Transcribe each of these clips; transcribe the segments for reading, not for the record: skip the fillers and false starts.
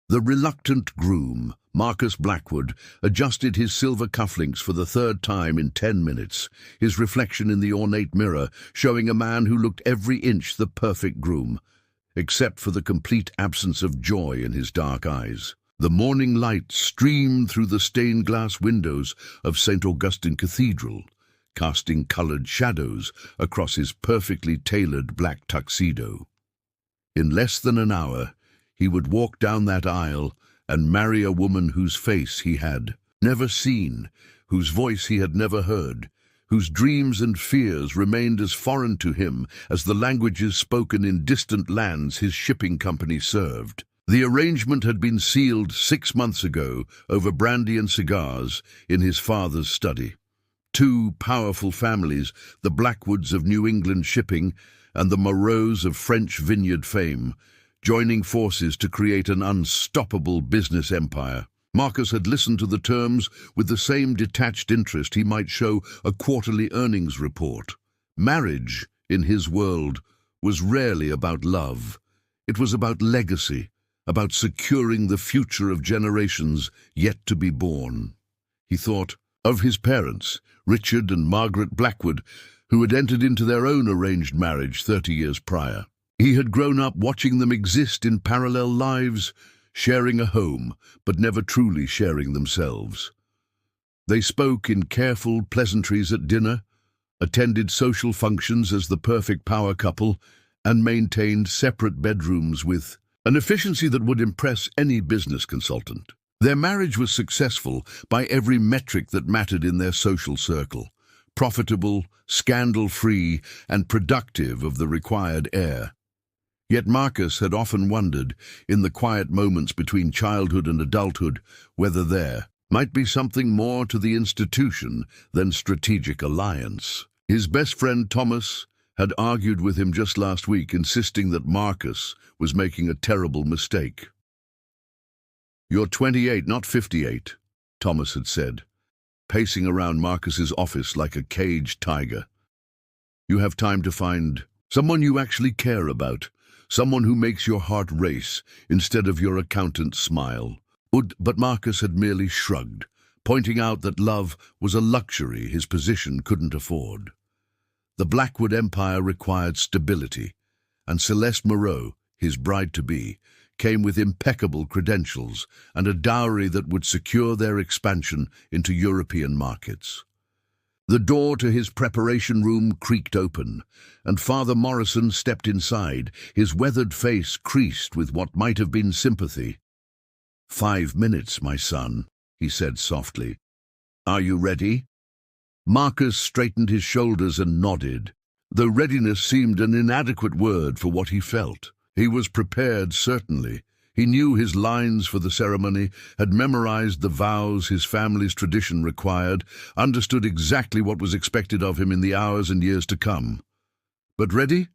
The reluctant groom, Marcus Blackwood, adjusted his silver cufflinks for the third time in 10 minutes, his reflection in the ornate mirror showing a man who looked every inch the perfect groom, except for the complete absence of joy in his dark eyes. The morning light streamed through the stained glass windows of St. Augustine Cathedral, casting colored shadows across his perfectly tailored black tuxedo. In less than an hour, he would walk down that aisle and marry a woman whose face he had never seen, whose voice he had never heard, whose dreams and fears remained as foreign to him as the languages spoken in distant lands his shipping company served. The arrangement had been sealed 6 months ago over brandy and cigars in his father's study. Two powerful families, the Blackwoods of New England shipping and the Moreaus of French vineyard fame, joining forces to create an unstoppable business empire. Marcus had listened to the terms with the same detached interest he might show a quarterly earnings report. Marriage, in his world, was rarely about love. It was about legacy, about securing the future of generations yet to be born. He thought of his parents, Richard and Margaret Blackwood, who had entered into their own arranged marriage 30 years prior. He had grown up watching them exist in parallel lives, sharing a home, but never truly sharing themselves. They spoke in careful pleasantries at dinner, attended social functions as the perfect power couple, and maintained separate bedrooms with an efficiency that would impress any business consultant. Their marriage was successful by every metric that mattered in their social circle: profitable, scandal-free, and productive of the required heir. Yet Marcus had often wondered, in the quiet moments between childhood and adulthood, whether there might be something more to the institution than strategic alliance. His best friend Thomas had argued with him just last week, insisting that Marcus was making a terrible mistake. "You're 28, not 58, Thomas had said, pacing around Marcus's office like a caged tiger. "You have time to find someone you actually care about, someone who makes your heart race instead of your accountant's smile." But Marcus had merely shrugged, pointing out that love was a luxury his position couldn't afford. The Blackwood Empire required stability, and Celeste Moreau, his bride-to-be, came with impeccable credentials and a dowry that would secure their expansion into European markets. The door to his preparation room creaked open, and Father Morrison stepped inside, his weathered face creased with what might have been sympathy. "5 minutes, my son," he said softly. "Are you ready?" Marcus straightened his shoulders and nodded, though readiness seemed an inadequate word for what he felt. He was prepared, certainly. He knew his lines for the ceremony, had memorized the vows his family's tradition required, understood exactly what was expected of him in the hours and years to come. But ready?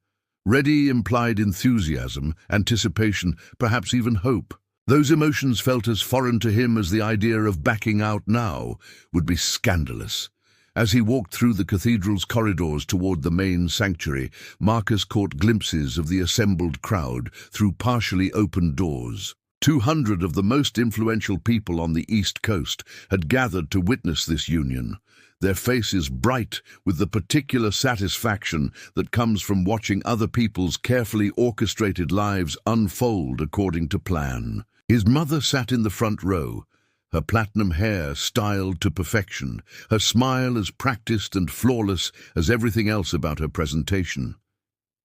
Ready implied enthusiasm, anticipation, perhaps even hope. Those emotions felt as foreign to him as the idea of backing out now would be scandalous. As he walked through the cathedral's corridors toward the main sanctuary, Marcus caught glimpses of the assembled crowd through partially opened doors. 200 of the most influential people on the East Coast had gathered to witness this union, their faces bright with the particular satisfaction that comes from watching other people's carefully orchestrated lives unfold according to plan. His mother sat in the front row, her platinum hair styled to perfection, her smile as practiced and flawless as everything else about her presentation.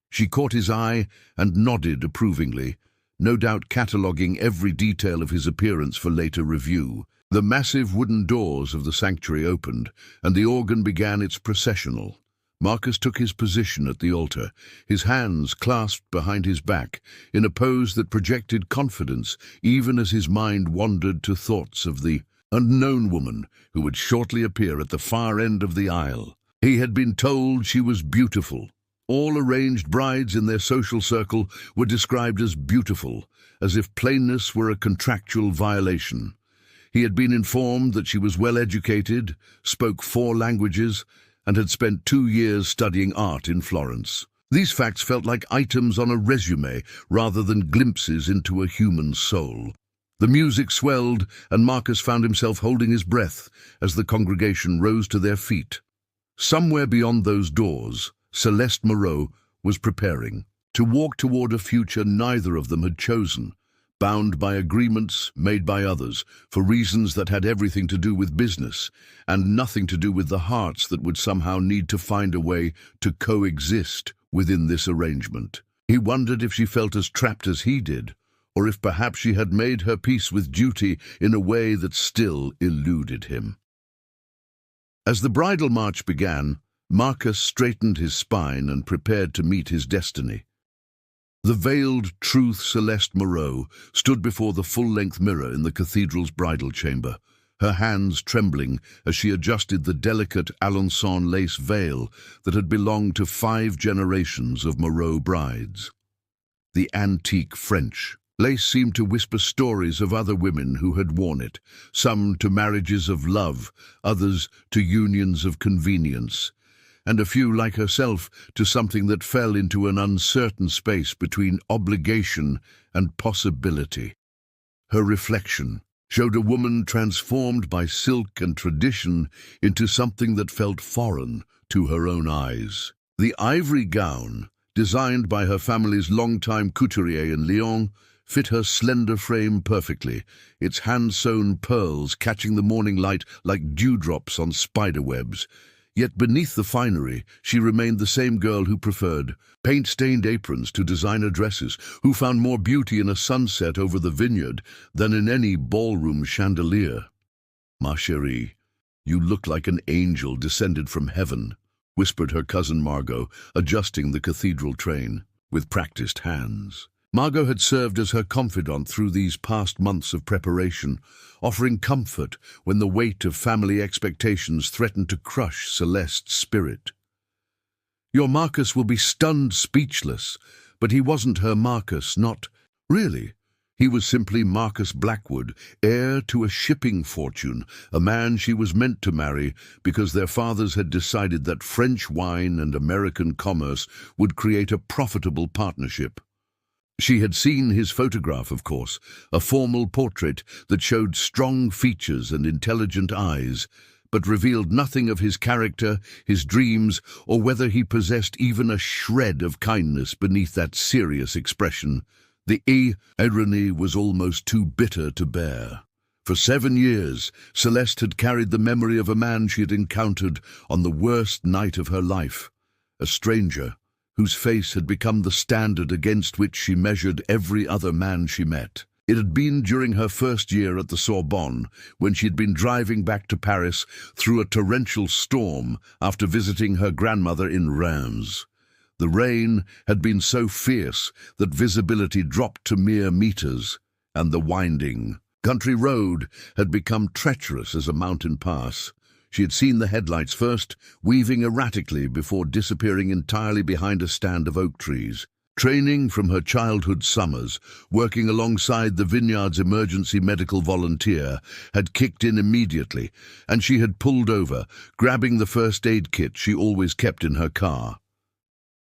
She caught his eye and nodded approvingly, no doubt cataloguing every detail of his appearance for later review. The massive wooden doors of the sanctuary opened, and the organ began its processional. Marcus took his position at the altar, his hands clasped behind his back, in a pose that projected confidence, even as his mind wandered to thoughts of the unknown woman who would shortly appear at the far end of the aisle. He had been told she was beautiful. All arranged brides in their social circle were described as beautiful, as if plainness were a contractual violation. He had been informed that she was well-educated, spoke 4 languages, and had spent 2 years studying art in Florence. These facts felt like items on a resume rather than glimpses into a human soul. The music swelled, and Marcus found himself holding his breath as the congregation rose to their feet. Somewhere beyond those doors, Celeste Moreau was preparing to walk toward a future neither of them had chosen, bound by agreements made by others for reasons that had everything to do with business and nothing to do with the hearts that would somehow need to find a way to coexist within this arrangement. He wondered if she felt as trapped as he did, or if perhaps she had made her peace with duty in a way that still eluded him. As the bridal march began, Marcus straightened his spine and prepared to meet his destiny. The veiled truth Celeste Moreau stood before the full-length mirror in the cathedral's bridal chamber, her hands trembling as she adjusted the delicate Alençon lace veil that had belonged to 5 generations of Moreau brides. The antique French lace seemed to whisper stories of other women who had worn it, some to marriages of love, others to unions of convenience, and a few, like herself, to something that fell into an uncertain space between obligation and possibility. Her reflection showed a woman transformed by silk and tradition into something that felt foreign to her own eyes. The ivory gown, designed by her family's longtime couturier in Lyon, fit her slender frame perfectly, its hand-sewn pearls catching the morning light like dewdrops on spiderwebs. Yet beneath the finery, she remained the same girl who preferred paint-stained aprons to designer dresses, who found more beauty in a sunset over the vineyard than in any ballroom chandelier. "Ma chérie, you look like an angel descended from heaven," whispered her cousin Margot, adjusting the cathedral train with practiced hands. Margot had served as her confidant through these past months of preparation, offering comfort when the weight of family expectations threatened to crush Celeste's spirit. "Your Marcus will be stunned speechless," but he wasn't her Marcus, not really. He was simply Marcus Blackwood, heir to a shipping fortune, a man she was meant to marry because their fathers had decided that French wine and American commerce would create a profitable partnership. She had seen his photograph, of course, a formal portrait that showed strong features and intelligent eyes, but revealed nothing of his character, his dreams, or whether he possessed even a shred of kindness beneath that serious expression. The irony was almost too bitter to bear. For 7 years, Celeste had carried the memory of a man she had encountered on the worst night of her life, a stranger whose face had become the standard against which she measured every other man she met. It had been during her first year at the Sorbonne, when she had been driving back to Paris through a torrential storm after visiting her grandmother in Reims. The rain had been so fierce that visibility dropped to mere meters, and the winding country road had become treacherous as a mountain pass. She had seen the headlights first, weaving erratically before disappearing entirely behind a stand of oak trees. Training from her childhood summers, working alongside the vineyard's emergency medical volunteer, had kicked in immediately, and she had pulled over, grabbing the first aid kit she always kept in her car.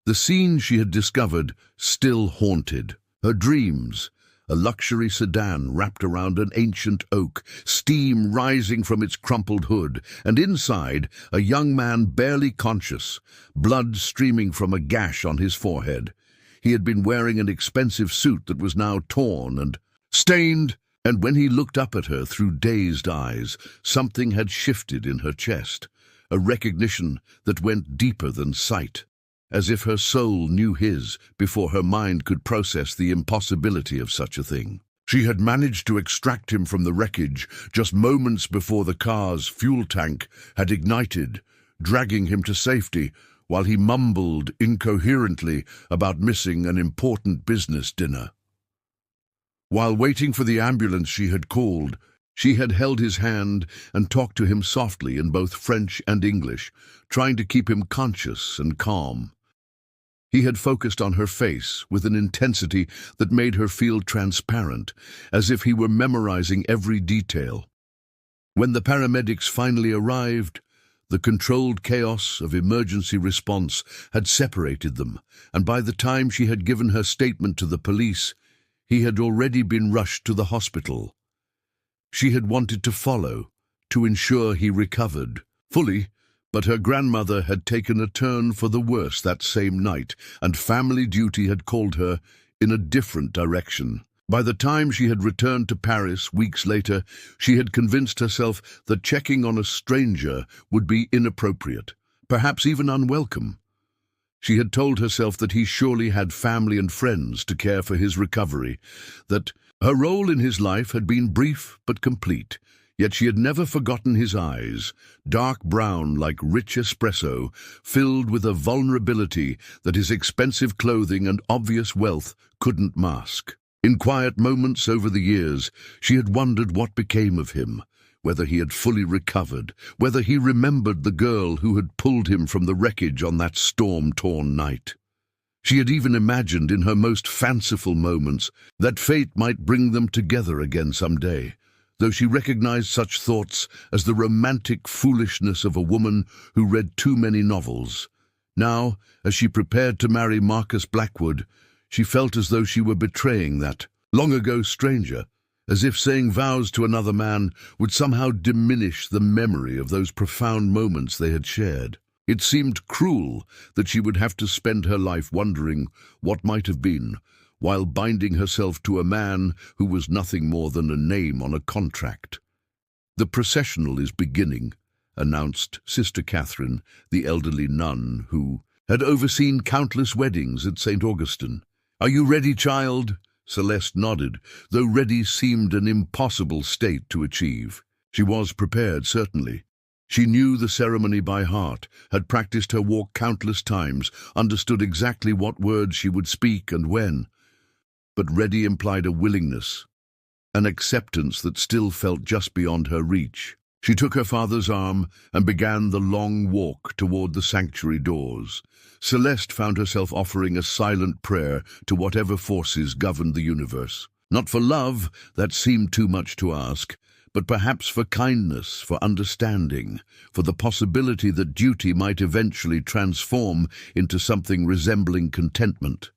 The scene she had discovered still haunted her dreams. A luxury sedan wrapped around an ancient oak, steam rising from its crumpled hood, and inside, a young man barely conscious, blood streaming from a gash on his forehead. He had been wearing an expensive suit that was now torn and stained, and when he looked up at her through dazed eyes, something had shifted in her chest, a recognition that went deeper than sight, as if her soul knew his before her mind could process the impossibility of such a thing. She had managed to extract him from the wreckage just moments before the car's fuel tank had ignited, dragging him to safety while he mumbled incoherently about missing an important business dinner. While waiting for the ambulance she had called, she had held his hand and talked to him softly in both French and English, trying to keep him conscious and calm. He had focused on her face with an intensity that made her feel transparent, as if he were memorizing every detail. When the paramedics finally arrived, the controlled chaos of emergency response had separated them, and by the time she had given her statement to the police, he had already been rushed to the hospital. She had wanted to follow, to ensure he recovered fully, but her grandmother had taken a turn for the worse that same night, and family duty had called her in a different direction. By the time she had returned to Paris weeks later, she had convinced herself that checking on a stranger would be inappropriate, perhaps even unwelcome. She had told herself that he surely had family and friends to care for his recovery, that her role in his life had been brief but complete, yet she had never forgotten his eyes, dark brown like rich espresso, filled with a vulnerability that his expensive clothing and obvious wealth couldn't mask. In quiet moments over the years, she had wondered what became of him, whether he had fully recovered, whether he remembered the girl who had pulled him from the wreckage on that storm-torn night. She had even imagined in her most fanciful moments that fate might bring them together again someday, though she recognized such thoughts as the romantic foolishness of a woman who read too many novels. Now, as she prepared to marry Marcus Blackwood, she felt as though she were betraying that long-ago stranger, as if saying vows to another man would somehow diminish the memory of those profound moments they had shared. It seemed cruel that she would have to spend her life wondering what might have been, while binding herself to a man who was nothing more than a name on a contract. "The processional is beginning," announced Sister Catherine, the elderly nun who had overseen countless weddings at St. Augustine. "Are you ready, child?" Celeste nodded, though ready seemed an impossible state to achieve. She was prepared, certainly. She knew the ceremony by heart, had practiced her walk countless times, understood exactly what words she would speak and when. But ready implied a willingness, an acceptance that still felt just beyond her reach. She took her father's arm and began the long walk toward the sanctuary doors. Celeste found herself offering a silent prayer to whatever forces governed the universe. Not for love, that seemed too much to ask, but perhaps for kindness, for understanding, for the possibility that duty might eventually transform into something resembling contentment.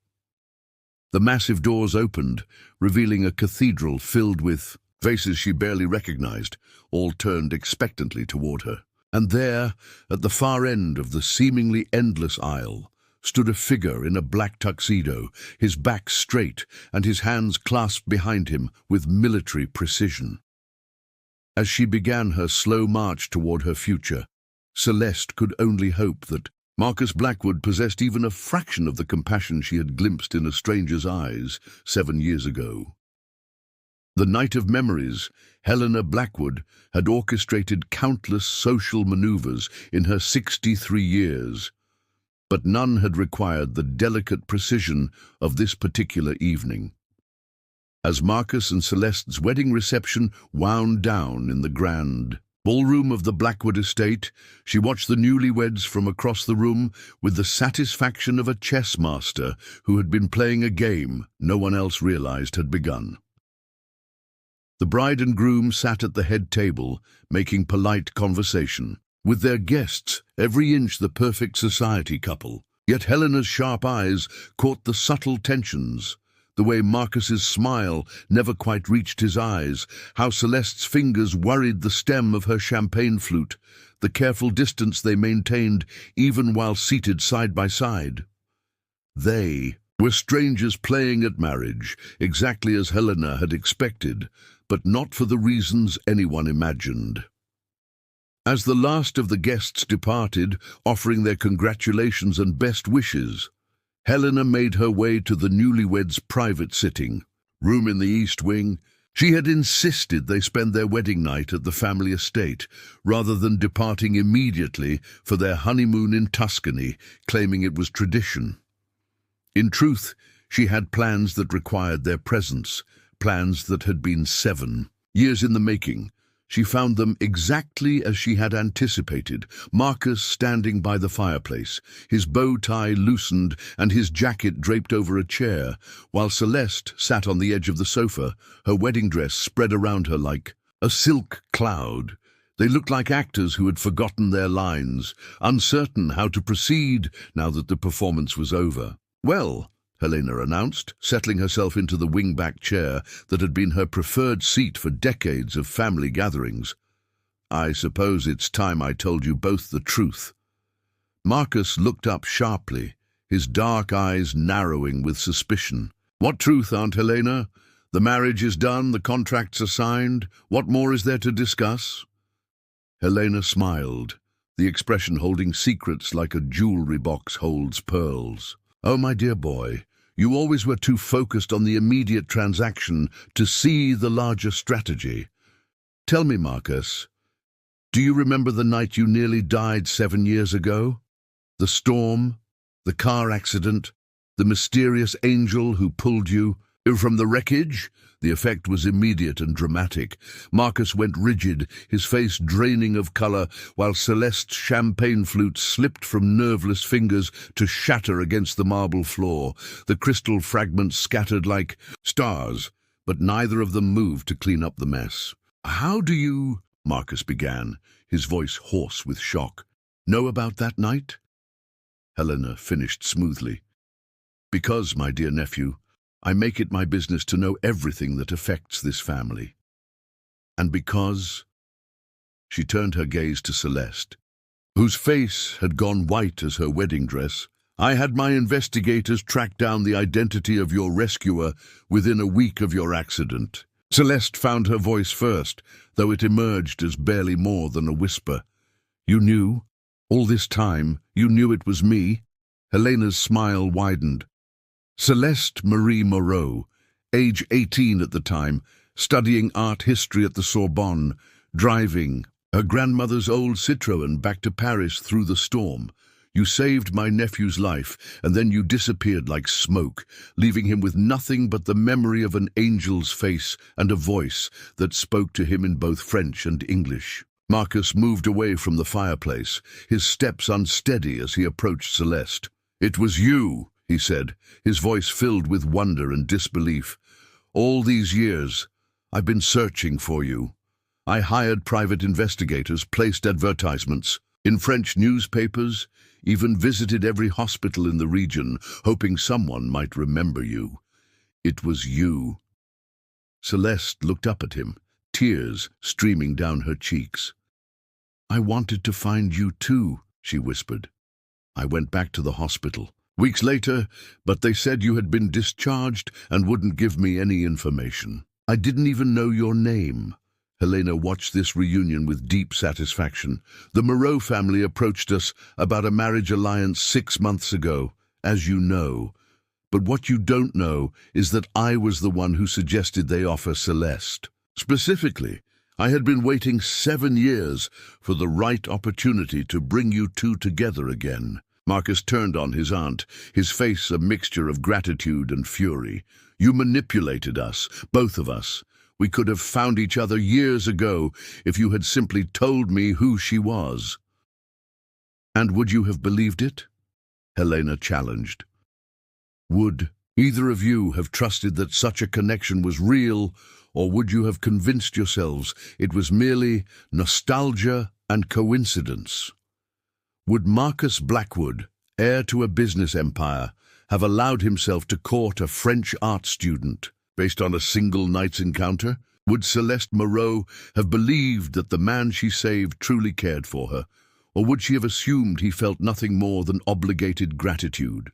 The massive doors opened, revealing a cathedral filled with faces she barely recognized, all turned expectantly toward her. And there, at the far end of the seemingly endless aisle, stood a figure in a black tuxedo, his back straight and his hands clasped behind him with military precision. As she began her slow march toward her future, Celeste could only hope that Marcus Blackwood possessed even a fraction of the compassion she had glimpsed in a stranger's eyes 7 years ago. The night of memories, Helena Blackwood had orchestrated countless social maneuvers in her 63 years, but none had required the delicate precision of this particular evening. As Marcus and Celeste's wedding reception wound down in the grand ballroom of the Blackwood estate, she watched the newlyweds from across the room with the satisfaction of a chess master who had been playing a game no one else realized had begun. The bride and groom sat at the head table, making polite conversation, with their guests every inch the perfect society couple. Yet Helena's sharp eyes caught the subtle tensions, the way Marcus's smile never quite reached his eyes, how Celeste's fingers worried the stem of her champagne flute, the careful distance they maintained even while seated side by side. They were strangers playing at marriage, exactly as Helena had expected, but not for the reasons anyone imagined. As the last of the guests departed, offering their congratulations and best wishes, Helena made her way to the newlyweds' private sitting room in the East Wing. She had insisted they spend their wedding night at the family estate, rather than departing immediately for their honeymoon in Tuscany, claiming it was tradition. In truth, she had plans that required their presence, plans that had been 7 years in the making. She found them exactly as she had anticipated, Marcus standing by the fireplace, his bow tie loosened and his jacket draped over a chair, while Celeste sat on the edge of the sofa, her wedding dress spread around her like a silk cloud. They looked like actors who had forgotten their lines, uncertain how to proceed now that the performance was over. "Well," Helena announced, settling herself into the wing-back chair that had been her preferred seat for decades of family gatherings. "I suppose it's time I told you both the truth." Marcus looked up sharply, his dark eyes narrowing with suspicion. "What truth, Aunt Helena? The marriage is done, the contracts are signed. What more is there to discuss?" Helena smiled, the expression holding secrets like a jewelry box holds pearls. "Oh, my dear boy, you always were too focused on the immediate transaction to see the larger strategy. Tell me, Marcus, do you remember the night you nearly died 7 years ago? The storm, the car accident, the mysterious angel who pulled you from the wreckage?" The effect was immediate and dramatic. Marcus went rigid, his face draining of color, while Celeste's champagne flute slipped from nerveless fingers to shatter against the marble floor. The crystal fragments scattered like stars, but neither of them moved to clean up the mess. "How do you," Marcus began, his voice hoarse with shock, "know about that night?" Helena finished smoothly. "Because, my dear nephew, I make it my business to know everything that affects this family. And because—" She turned her gaze to Celeste, whose face had gone white as her wedding dress. "I had my investigators track down the identity of your rescuer within a week of your accident." Celeste found her voice first, though it emerged as barely more than a whisper. "You knew? All this time, you knew it was me?" Helena's smile widened. Celeste Marie Moreau, age 18 at the time, studying art history at the Sorbonne, driving her grandmother's old Citroën back to Paris through the storm. You saved my nephew's life, and then you disappeared like smoke, leaving him with nothing but the memory of an angel's face and a voice that spoke to him in both French and English. Marcus moved away from the fireplace, his steps unsteady as he approached Celeste. "It was you," he said, his voice filled with wonder and disbelief. "All these years, I've been searching for you. I hired private investigators, placed advertisements in French newspapers, even visited every hospital in the region, hoping someone might remember you. It was you." Celeste looked up at him, tears streaming down her cheeks. "I wanted to find you too," she whispered. "I went back to the hospital weeks later, but they said you had been discharged and wouldn't give me any information. I didn't even know your name." Helena watched this reunion with deep satisfaction. "The Moreau family approached us about a marriage alliance 6 months ago, as you know. But what you don't know is that I was the one who suggested they offer Celeste. Specifically, I had been waiting 7 years for the right opportunity to bring you two together again." Marcus turned on his aunt, his face a mixture of gratitude and fury. "You manipulated us, both of us. We could have found each other years ago if you had simply told me who she was." "And would you have believed it?" Helena challenged. "Would either of you have trusted that such a connection was real, or would you have convinced yourselves it was merely nostalgia and coincidence? Would Marcus Blackwood, heir to a business empire, have allowed himself to court a French art student based on a single night's encounter? Would Celeste Moreau have believed that the man she saved truly cared for her, or would she have assumed he felt nothing more than obligated gratitude?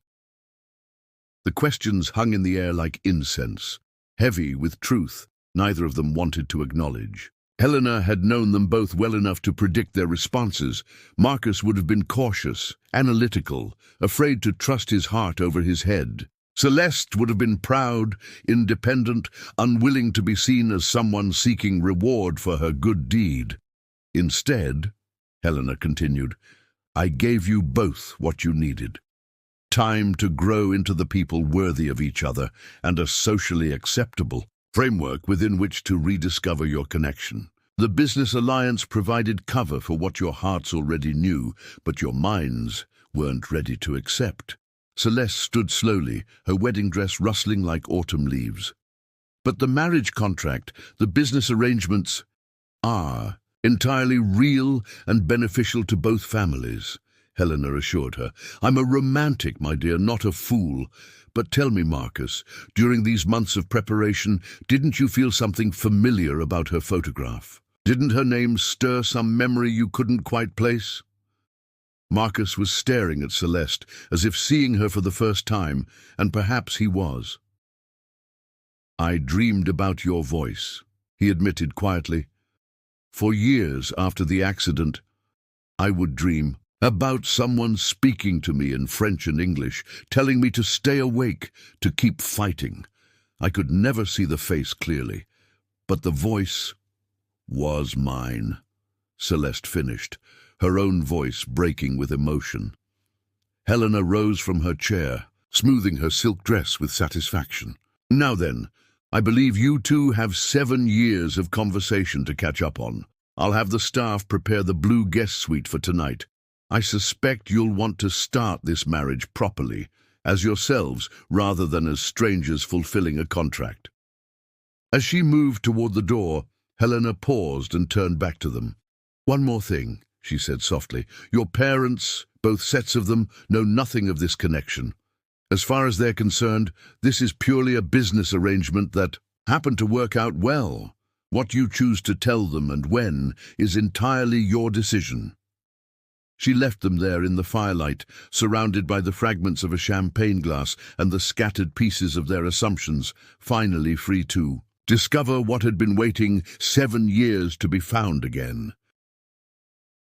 The questions hung in the air like incense, heavy with truth neither of them wanted to acknowledge. Helena had known them both well enough to predict their responses. Marcus would have been cautious, analytical, afraid to trust his heart over his head. Celeste would have been proud, independent, unwilling to be seen as someone seeking reward for her good deed. Instead, Helena continued, I gave you both what you needed. Time to grow into the people worthy of each other and a socially acceptable framework within which to rediscover your connection. The business alliance provided cover for what your hearts already knew, but your minds weren't ready to accept. Celeste stood slowly, her wedding dress rustling like autumn leaves. But the marriage contract, the business arrangements, are entirely real and beneficial to both families. Helena assured her. "I'm a romantic, my dear, not a fool. But tell me, Marcus, during these months of preparation, didn't you feel something familiar about her photograph? Didn't her name stir some memory you couldn't quite place?" Marcus was staring at Celeste, as if seeing her for the first time, and perhaps he was. "I dreamed about your voice," he admitted quietly. "For years after the accident, I would dream about someone speaking to me in French and English, telling me to stay awake, to keep fighting. I could never see the face clearly, but the voice was mine," Celeste finished, her own voice breaking with emotion. Helena rose from her chair, smoothing her silk dress with satisfaction. "Now then, I believe you two have 7 years of conversation to catch up on. I'll have the staff prepare the blue guest suite for tonight. I suspect you'll want to start this marriage properly, as yourselves rather than as strangers fulfilling a contract." As she moved toward the door, Helena paused and turned back to them. "One more thing," she said softly. "Your parents, both sets of them, know nothing of this connection. As far as they're concerned, this is purely a business arrangement that happened to work out well. What you choose to tell them and when is entirely your decision." She left them there in the firelight, surrounded by the fragments of a champagne glass and the scattered pieces of their assumptions, finally free to discover what had been waiting 7 years to be found again.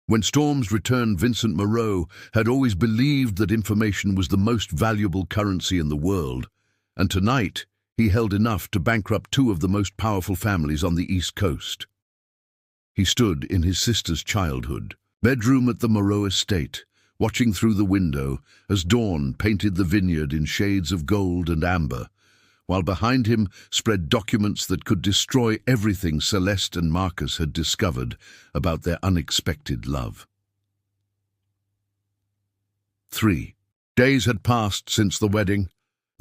When storms returned, Vincent Moreau had always believed that information was the most valuable currency in the world, and tonight he held enough to bankrupt 2 of the most powerful families on the East Coast. He stood in his sister's childhood bedroom at the Moreau estate, watching through the window as dawn painted the vineyard in shades of gold and amber, while behind him spread documents that could destroy everything Celeste and Marcus had discovered about their unexpected love. 3 days had passed since the wedding.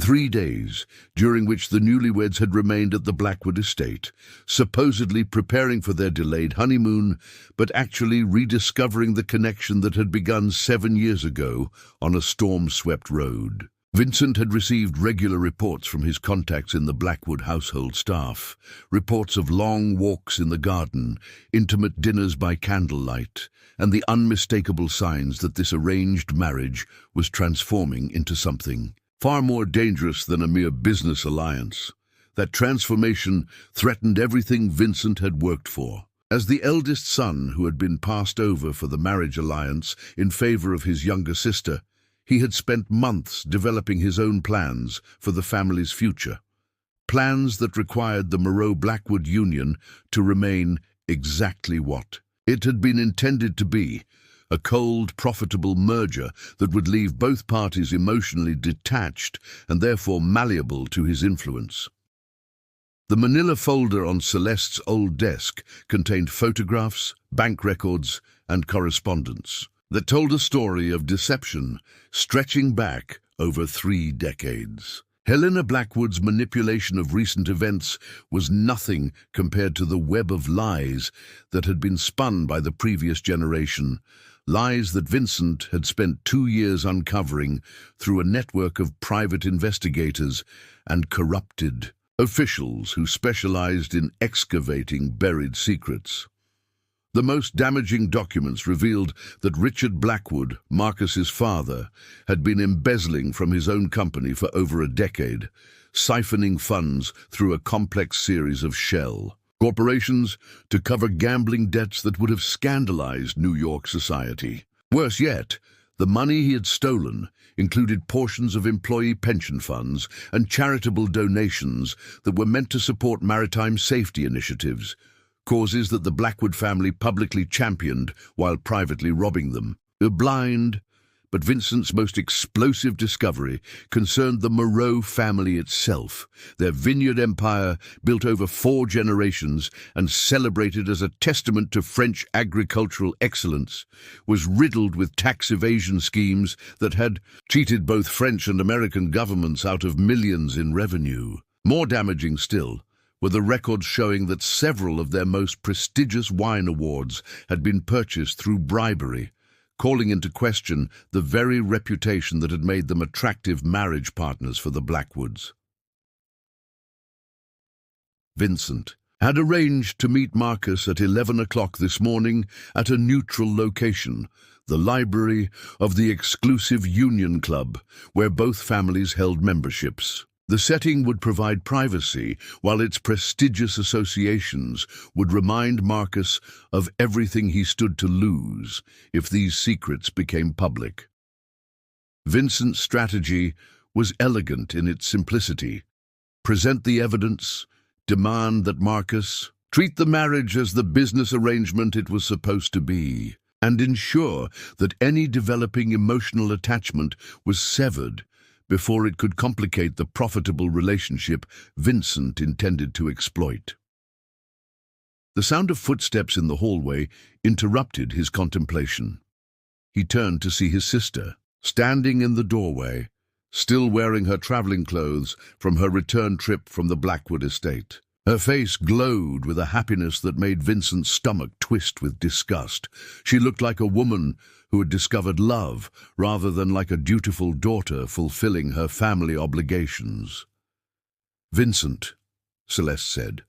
3 days, during which the newlyweds had remained at the Blackwood estate, supposedly preparing for their delayed honeymoon, but actually rediscovering the connection that had begun 7 years ago on a storm-swept road. Vincent had received regular reports from his contacts in the Blackwood household staff, reports of long walks in the garden, intimate dinners by candlelight, and the unmistakable signs that this arranged marriage was transforming into something far more dangerous than a mere business alliance. That transformation threatened everything Vincent had worked for. As the eldest son who had been passed over for the marriage alliance in favor of his younger sister, he had spent months developing his own plans for the family's future. Plans that required the Moreau-Blackwood union to remain exactly what it had been intended to be: a cold, profitable merger that would leave both parties emotionally detached and therefore malleable to his influence. The manila folder on Celeste's old desk contained photographs, bank records, and correspondence that told a story of deception stretching back over 3 decades. Helena Blackwood's manipulation of recent events was nothing compared to the web of lies that had been spun by the previous generation, lies that Vincent had spent 2 years uncovering through a network of private investigators and corrupted officials who specialized in excavating buried secrets. The most damaging documents revealed that Richard Blackwood, Marcus's father, had been embezzling from his own company for over a decade, siphoning funds through a complex series of shell corporations to cover gambling debts that would have scandalized New York society. Worse yet, the money he had stolen included portions of employee pension funds and charitable donations that were meant to support maritime safety initiatives, causes that the Blackwood family publicly championed while privately robbing them. Blind, but Vincent's most explosive discovery concerned the Moreau family itself. Their vineyard empire, built over 4 generations and celebrated as a testament to French agricultural excellence, was riddled with tax evasion schemes that had cheated both French and American governments out of millions in revenue. More damaging still were the records showing that several of their most prestigious wine awards had been purchased through bribery, calling into question the very reputation that had made them attractive marriage partners for the Blackwoods. Vincent had arranged to meet Marcus at 11 o'clock this morning at a neutral location, the library of the exclusive Union Club, where both families held memberships. The setting would provide privacy, while its prestigious associations would remind Marcus of everything he stood to lose if these secrets became public. Vincent's strategy was elegant in its simplicity. Present the evidence, demand that Marcus treat the marriage as the business arrangement it was supposed to be, and ensure that any developing emotional attachment was severed before it could complicate the profitable relationship Vincent intended to exploit. The sound of footsteps in the hallway interrupted his contemplation. He turned to see his sister, standing in the doorway, still wearing her traveling clothes from her return trip from the Blackwood estate. Her face glowed with a happiness that made Vincent's stomach twist with disgust. She looked like a woman who had discovered love, rather than like a dutiful daughter fulfilling her family obligations. "Vincent," Celeste said,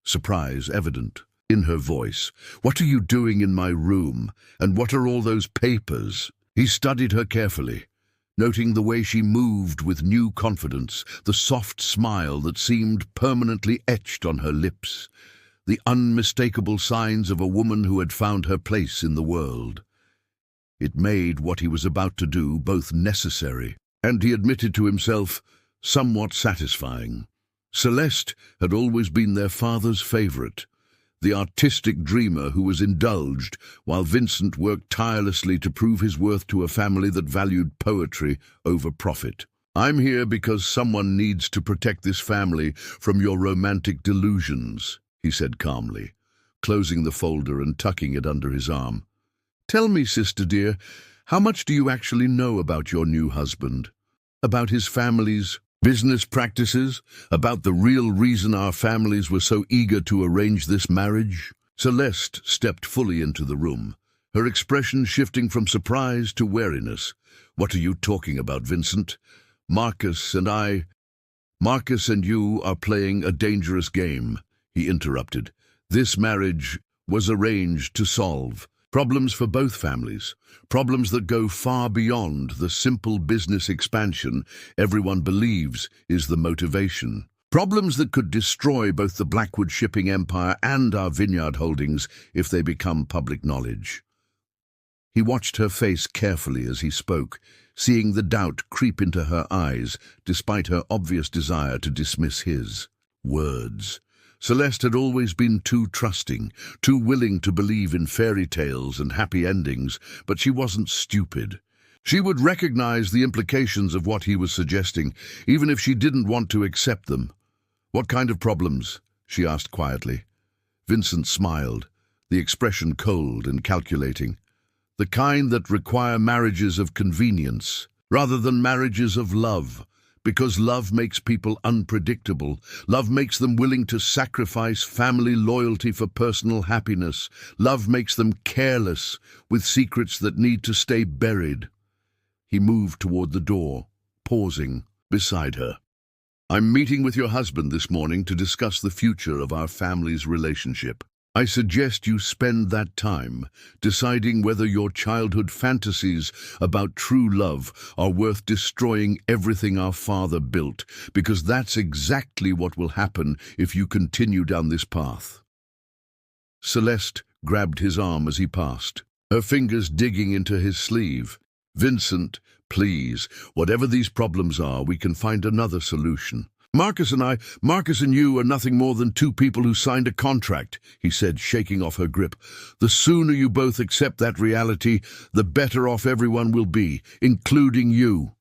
surprise evident in her voice, "what are you doing in my room, and what are all those papers?" He studied her carefully, noting the way she moved with new confidence, the soft smile that seemed permanently etched on her lips, the unmistakable signs of a woman who had found her place in the world. It made what he was about to do both necessary and, he admitted to himself, somewhat satisfying. Celeste had always been their father's favorite, the artistic dreamer who was indulged, while Vincent worked tirelessly to prove his worth to a family that valued poetry over profit. "I'm here because someone needs to protect this family from your romantic delusions," he said calmly, closing the folder and tucking it under his arm. "Tell me, sister dear, how much do you actually know about your new husband? About his family's business practices? About the real reason our families were so eager to arrange this marriage?" Celeste stepped fully into the room, her expression shifting from surprise to wariness. "What are you talking about, Vincent? Marcus and you are playing a dangerous game," he interrupted. "This marriage was arranged to solve problems for both families, problems that go far beyond the simple business expansion everyone believes is the motivation. Problems that could destroy both the Blackwood shipping empire and our vineyard holdings if they become public knowledge." He watched her face carefully as he spoke, seeing the doubt creep into her eyes despite her obvious desire to dismiss his words. Celeste had always been too trusting, too willing to believe in fairy tales and happy endings, but she wasn't stupid. She would recognize the implications of what he was suggesting, even if she didn't want to accept them. "What kind of problems?" she asked quietly. Vincent smiled, the expression cold and calculating. "The kind that require marriages of convenience, rather than marriages of love. Because love makes people unpredictable. Love makes them willing to sacrifice family loyalty for personal happiness. Love makes them careless, with secrets that need to stay buried." He moved toward the door, pausing beside her. "I'm meeting with your husband this morning to discuss the future of our family's relationship. I suggest you spend that time deciding whether your childhood fantasies about true love are worth destroying everything our father built, because that's exactly what will happen if you continue down this path." Celeste grabbed his arm as he passed, her fingers digging into his sleeve. "Vincent, please, whatever these problems are, we can find another solution. Marcus and you are nothing more than two people who signed a contract," he said, shaking off her grip. "The sooner you both accept that reality, the better off everyone will be, including you."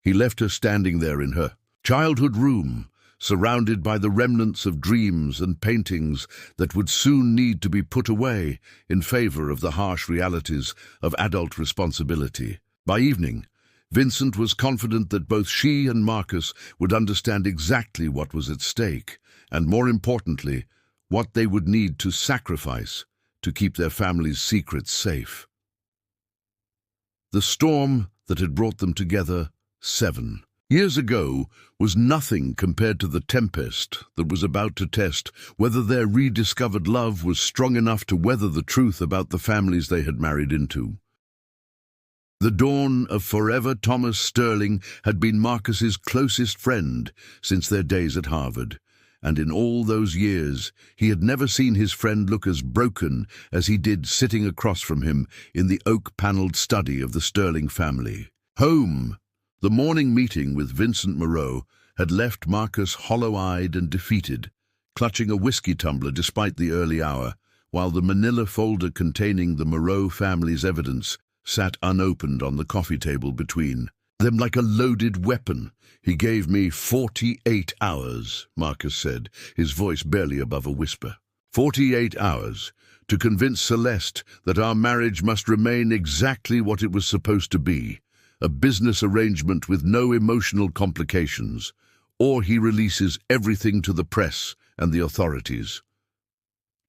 He left her standing there in her childhood room, surrounded by the remnants of dreams and paintings that would soon need to be put away in favor of the harsh realities of adult responsibility. By evening, Vincent was confident that both she and Marcus would understand exactly what was at stake, and more importantly, what they would need to sacrifice to keep their family's secrets safe. The storm that had brought them together 7 years ago was nothing compared to the tempest that was about to test whether their rediscovered love was strong enough to weather the truth about the families they had married into. The dawn of forever Thomas Sterling had been Marcus's closest friend since their days at Harvard, and in all those years he had never seen his friend look as broken as he did sitting across from him in the oak-paneled study of the Sterling family. Home. The morning meeting with Vincent Moreau had left Marcus hollow-eyed and defeated, clutching a whiskey tumbler despite the early hour, while the manila folder containing the Moreau family's evidence sat unopened on the coffee table between them like a loaded weapon. "He gave me 48 hours, Marcus said, his voice barely above a whisper. 48 hours to convince Celeste that our marriage must remain exactly what it was supposed to be, a business arrangement with no emotional complications, or he releases everything to the press and the authorities."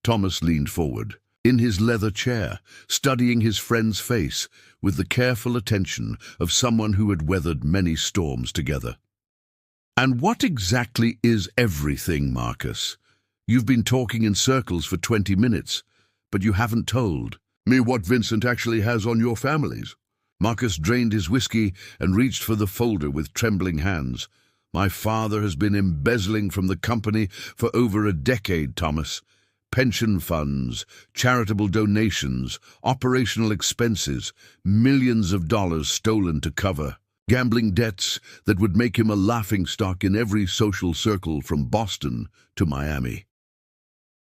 Thomas leaned forward, in his leather chair, studying his friend's face with the careful attention of someone who had weathered many storms together. "And what exactly is everything, Marcus? You've been talking in circles for 20 minutes, but you haven't told me what Vincent actually has on your families." Marcus drained his whiskey and reached for the folder with trembling hands. "My father has been embezzling from the company for over a decade, Thomas. Pension funds, charitable donations, operational expenses, millions of dollars stolen to cover, gambling debts that would make him a laughingstock in every social circle from Boston to Miami."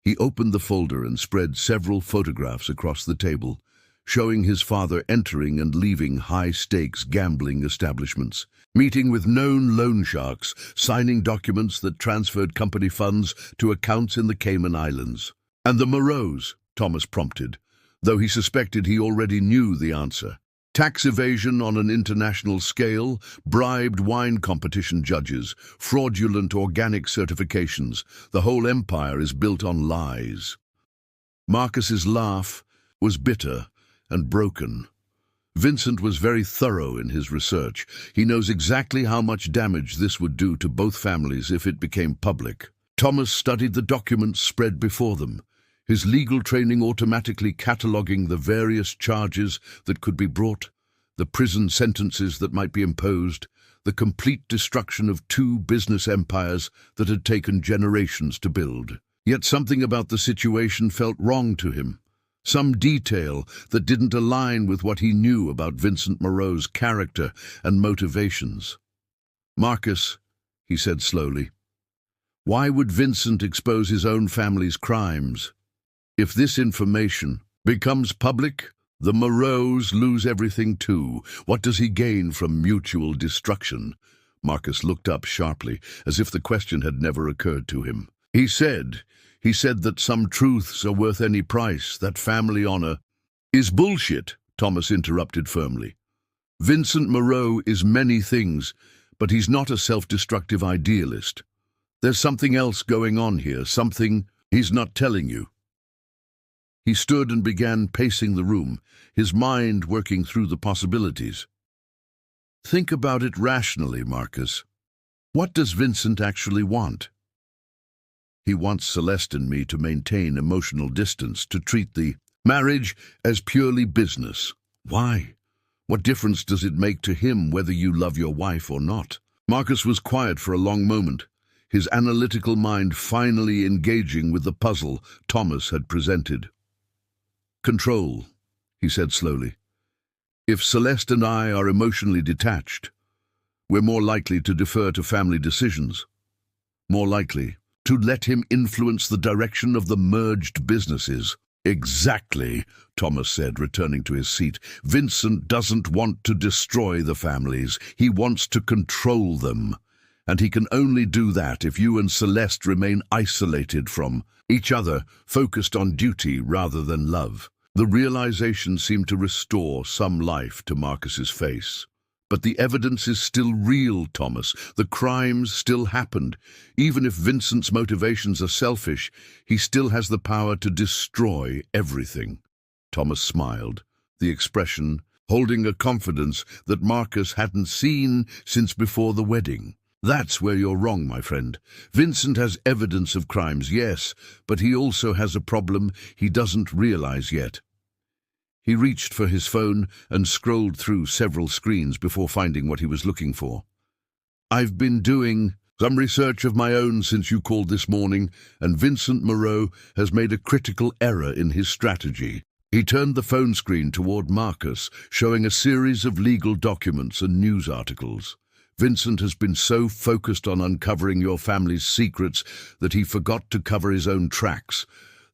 He opened the folder and spread several photographs across the table, showing his father entering and leaving high-stakes gambling establishments, meeting with known loan sharks, signing documents that transferred company funds to accounts in the Cayman Islands. "And the Moreaus," Thomas prompted, though he suspected he already knew the answer. "Tax evasion on an international scale, bribed wine competition judges, fraudulent organic certifications. The whole empire is built on lies." Marcus's laugh was bitter and broken. Vincent was very thorough in his research. He knows exactly how much damage this would do to both families if it became public. Thomas studied the documents spread before them, his legal training automatically cataloguing the various charges that could be brought, the prison sentences that might be imposed, the complete destruction of two business empires that had taken generations to build. Yet something about the situation felt wrong to him. Some detail that didn't align with what he knew about Vincent Moreau's character and motivations. "Marcus," he said slowly, "why would Vincent expose his own family's crimes? If this information becomes public, the Moreaus lose everything too. What does he gain from mutual destruction?" Marcus looked up sharply, as if the question had never occurred to him. He said that some truths are worth any price, that family honor is bullshit," Thomas interrupted firmly. "Vincent Moreau is many things, but he's not a self-destructive idealist. There's something else going on here, something he's not telling you." He stood and began pacing the room, his mind working through the possibilities. "Think about it rationally, Marcus. What does Vincent actually want? He wants Celeste and me to maintain emotional distance, to treat the marriage as purely business. Why? What difference does it make to him whether you love your wife or not?" Marcus was quiet for a long moment, his analytical mind finally engaging with the puzzle Thomas had presented. "Control," he said slowly. "If Celeste and I are emotionally detached, we're more likely to defer to family decisions, more likely to let him influence the direction of the merged businesses." "Exactly," Thomas said, returning to his seat. "Vincent doesn't want to destroy the families. He wants to control them. And he can only do that if you and Celeste remain isolated from each other, focused on duty rather than love." The realization seemed to restore some life to Marcus's face. "But the evidence is still real, Thomas. The crimes still happened. Even if Vincent's motivations are selfish, he still has the power to destroy everything." Thomas smiled, the expression holding a confidence that Marcus hadn't seen since before the wedding. That's where you're wrong, my friend. Vincent has evidence of crimes, yes, but he also has a problem he doesn't realize yet. He reached for his phone and scrolled through several screens before finding what he was looking for. I've been doing some research of my own since you called this morning, and Vincent Moreau has made a critical error in his strategy. He turned the phone screen toward Marcus, showing a series of legal documents and news articles. Vincent has been so focused on uncovering your family's secrets that he forgot to cover his own tracks.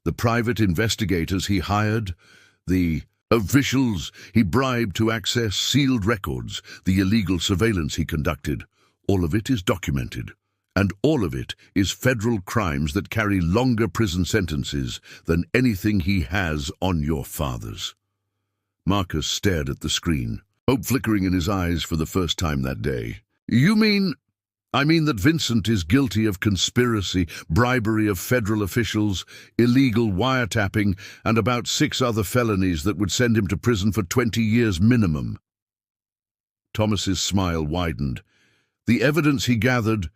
The private investigators he hired, the officials he bribed to access sealed records, the illegal surveillance he conducted, all of it is documented. And all of it is federal crimes that carry longer prison sentences than anything he has on your fathers. Marcus stared at the screen, hope flickering in his eyes for the first time that day. I mean that Vincent is guilty of conspiracy, bribery of federal officials, illegal wiretapping, and about 6 other felonies that would send him to prison for 20 years minimum. Thomas's smile widened. The evidence he gathered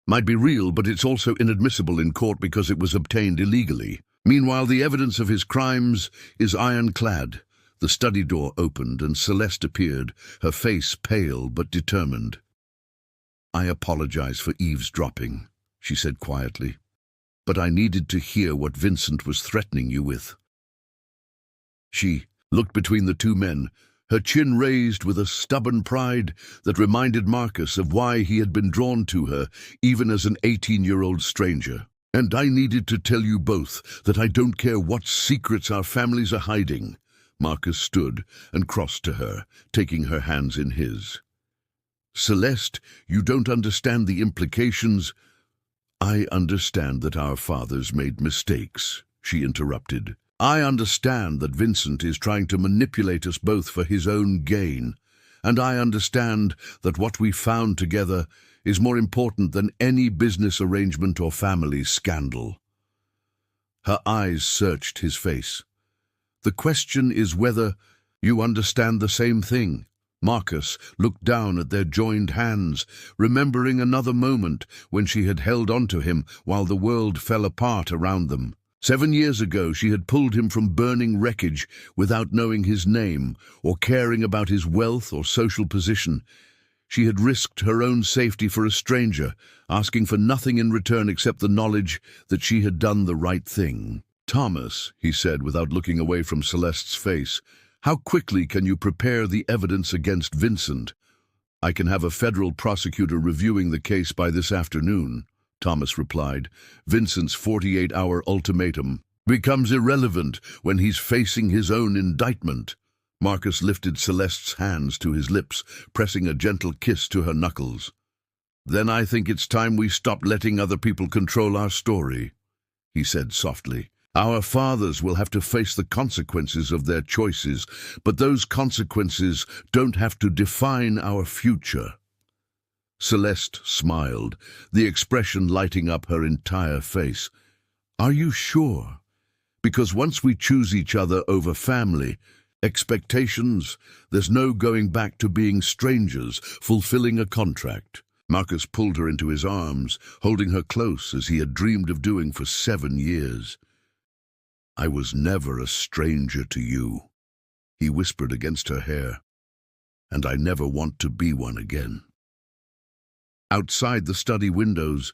might be real, but it's also inadmissible in court because it was obtained illegally. Meanwhile, the evidence of his crimes is ironclad. The study door opened and Celeste appeared, her face pale but determined. I apologize for eavesdropping, she said quietly, but I needed to hear what Vincent was threatening you with. She looked between the two men, her chin raised with a stubborn pride that reminded Marcus of why he had been drawn to her, even as an 18-year-old stranger. And I needed to tell you both that I don't care what secrets our families are hiding. Marcus stood and crossed to her, taking her hands in his. Celeste, you don't understand the implications. I understand that our fathers made mistakes, she interrupted. I understand that Vincent is trying to manipulate us both for his own gain, and I understand that what we found together is more important than any business arrangement or family scandal. Her eyes searched his face. The question is whether you understand the same thing. Marcus looked down at their joined hands, remembering another moment when she had held onto him while the world fell apart around them. 7 years ago, she had pulled him from burning wreckage without knowing his name or caring about his wealth or social position. She had risked her own safety for a stranger, asking for nothing in return except the knowledge that she had done the right thing. Thomas, he said without looking away from Celeste's face, how quickly can you prepare the evidence against Vincent? I can have a federal prosecutor reviewing the case by this afternoon, Thomas replied. Vincent's 48-hour ultimatum becomes irrelevant when he's facing his own indictment. Marcus lifted Celeste's hands to his lips, pressing a gentle kiss to her knuckles. Then I think it's time we stop letting other people control our story, he said softly. Our fathers will have to face the consequences of their choices, but those consequences don't have to define our future. Celeste smiled, the expression lighting up her entire face. Are you sure? Because once we choose each other over family, expectations, there's no going back to being strangers, fulfilling a contract. Marcus pulled her into his arms, holding her close as he had dreamed of doing for 7 years. I was never a stranger to you, he whispered against her hair, and I never want to be one again. Outside the study windows,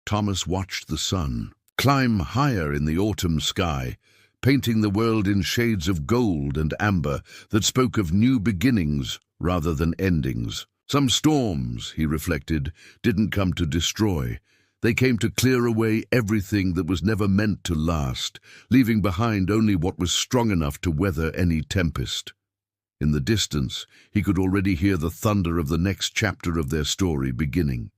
Thomas watched the sun climb higher in the autumn sky, painting the world in shades of gold and amber that spoke of new beginnings rather than endings. Some storms, he reflected, didn't come to destroy. They came to clear away everything that was never meant to last, leaving behind only what was strong enough to weather any tempest. In the distance, he could already hear the thunder of the next chapter of their story beginning.